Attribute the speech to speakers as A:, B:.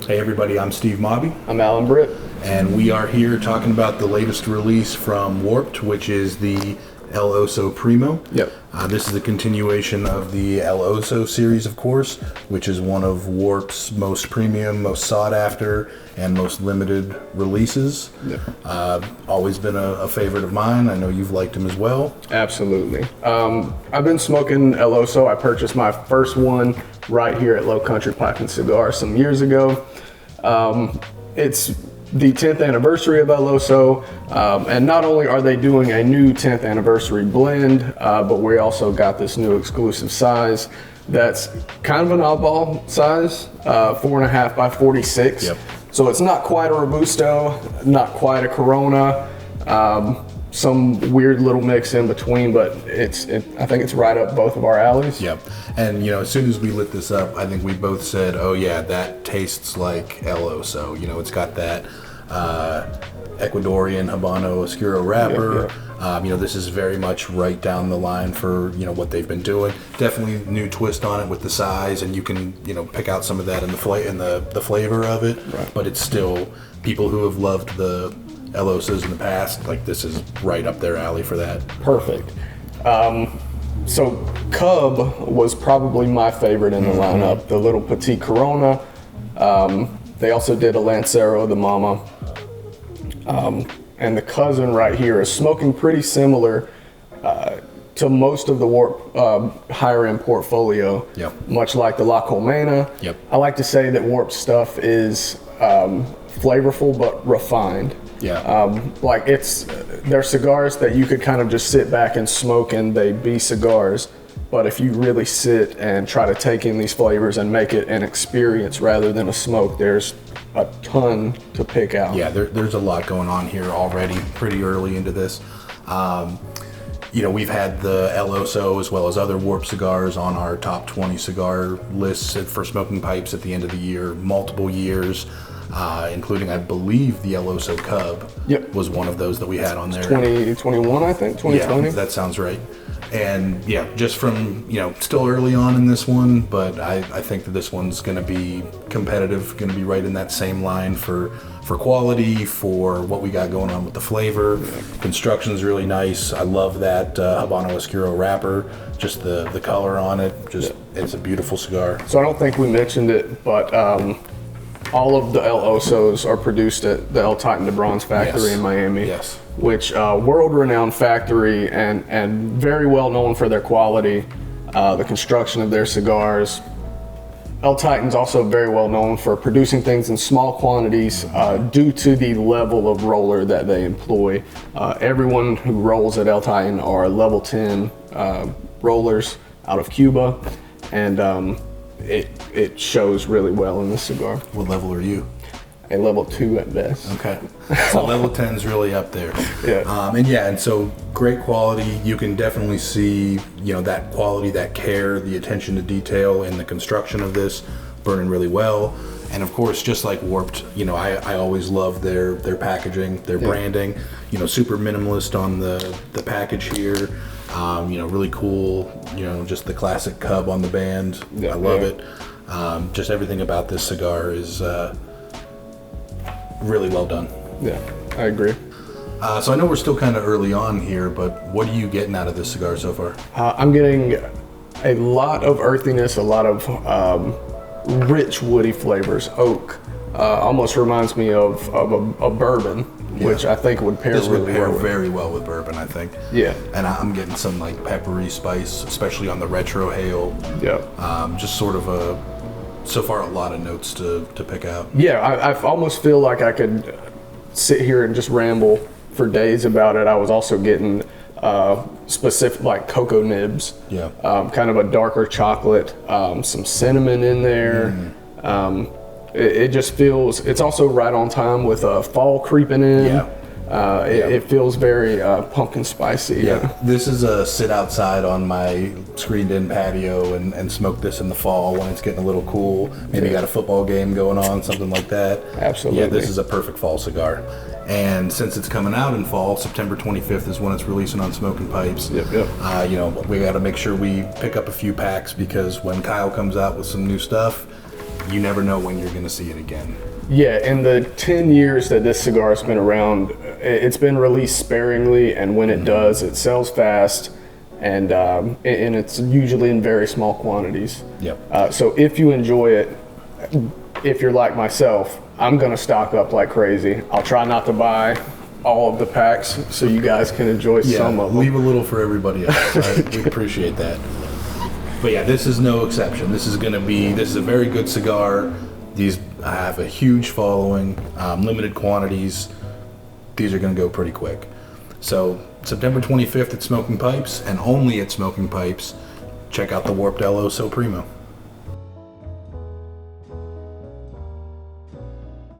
A: Hey everybody, I'm Steve Mawby.
B: I'm Alan Britt.
A: And we are here talking about the latest release from Warped, which is the El Oso Primo.
B: Yep.
A: This is a continuation of the El Oso series, of course, which is one of Warped's most premium, most sought after, and most limited releases.
B: Yep.
A: Always been a favorite of mine. I know you've liked him as well.
B: Absolutely. I've been smoking El Oso. I purchased my first one right here at Low Country Pipe and Cigar some years ago. It's the 10th anniversary of El Oso, and not only are they doing a new 10th anniversary blend, but we also got this new exclusive size that's kind of an oddball size, 4.5 by 46.
A: Yep.
B: So it's not quite a Robusto, not quite a Corona, some weird little mix in between, but I think it's right up both of our alleys.
A: Yep. And as soon as we lit this up, I think we both said, oh yeah, that tastes like El Oso. It's got that Ecuadorian Habano Oscuro wrapper.
B: Yep.
A: This is very much right down the line for what they've been doing. Definitely new twist on it with the size, and you can pick out some of that in the flavor of it.
B: Right.
A: But it's still, people who have loved the El Osos in the past, like, this is right up their alley for that.
B: Perfect. So Cub was probably my favorite in the lineup, the little Petite Corona. They also did a Lancero, the Mama. And the cousin right here is smoking pretty similar to most of the Warp higher end portfolio.
A: Yep.
B: Much like the La Colmena.
A: Yep.
B: I like to say that Warp stuff is flavorful but refined.
A: Yeah.
B: They're cigars that you could kind of just sit back and smoke and they'd be cigars. But if you really sit and try to take in these flavors and make it an experience rather than a smoke, there's a ton to pick out.
A: Yeah, there's a lot going on here already, pretty early into this. We've had the El Oso as well as other Warp cigars on our top 20 cigar lists for Smoking Pipes at the end of the year, multiple years. Including, I believe, the El Oso Cub.
B: Yep.
A: Was one of those that we had on there.
B: 2021, I think, 2020.
A: Yeah, that sounds right. And yeah, just from, still early on in this one, but I think that this one's going to be competitive, going to be right in that same line for quality, for what we got going on with the flavor. Yeah. Construction's really nice. I love that Habano Oscuro wrapper, just the color on it. It's a beautiful cigar.
B: So I don't think we mentioned it, but all of the El Osos are produced at the El Titan de Bronze factory in Miami.
A: Yes.
B: Which world-renowned factory and very well known for their quality, the construction of their cigars. El Titan's also very well known for producing things in small quantities due to the level of roller that they employ. Everyone who rolls at El Titan are level 10 rollers out of Cuba, and it shows really well in this cigar.
A: What level are you?
B: A level 2 at best.
A: Okay. So level 10's really up there.
B: Yeah.
A: And so great quality. You can definitely see, that quality, that care, the attention to detail in the construction of this, burning really well. And of course, just like Warped, I always love their packaging, their branding, super minimalist on the package here. Really cool, just the classic Cub on the band.
B: Yeah,
A: I love it. Just everything about this cigar is really well done.
B: Yeah, I agree.
A: So I know we're still kind of early on here, but what are you getting out of this cigar so far?
B: I'm getting a lot of earthiness, a lot of rich woody flavors. Oak almost reminds me of a bourbon, which I think would pair
A: this
B: really
A: would pair
B: well
A: very well with bourbon, I think.
B: Yeah.
A: And I'm getting some like peppery spice, especially on the retro hail.
B: Yeah.
A: Just sort of so far a lot of notes to pick out.
B: Yeah, I almost feel like I could sit here and just ramble for days about it. I was also getting specific like cocoa nibs.
A: Yeah.
B: Kind of a darker chocolate, some cinnamon in there. It just feels, it's also right on time with fall creeping in.
A: Yeah.
B: It feels very pumpkin spicy.
A: Yeah, this is a sit outside on my screened-in patio and smoke this in the fall when it's getting a little cool. Maybe you got a football game going on, something like that.
B: Absolutely.
A: Yeah, this is a perfect fall cigar. And since it's coming out in fall, September 25th is when it's releasing on Smoking Pipes.
B: Yep.
A: We got to make sure we pick up a few packs because when Kyle comes out with some new stuff, you never know when you're going to see it again.
B: Yeah, in the 10 years that this cigar has been around, it's been released sparingly, and when it does, it sells fast, and it's usually in very small quantities.
A: Yep.
B: So if you enjoy it, if you're like myself, I'm going to stock up like crazy. I'll try not to buy all of the packs so you guys can enjoy some of them.
A: Leave a little for everybody else. Right? We appreciate that. But yeah, this is no exception. This is a very good cigar. These have a huge following, limited quantities. These are going to go pretty quick. So September 25th at Smoking Pipes, and only at Smoking Pipes, check out the Warped El Oso Primo.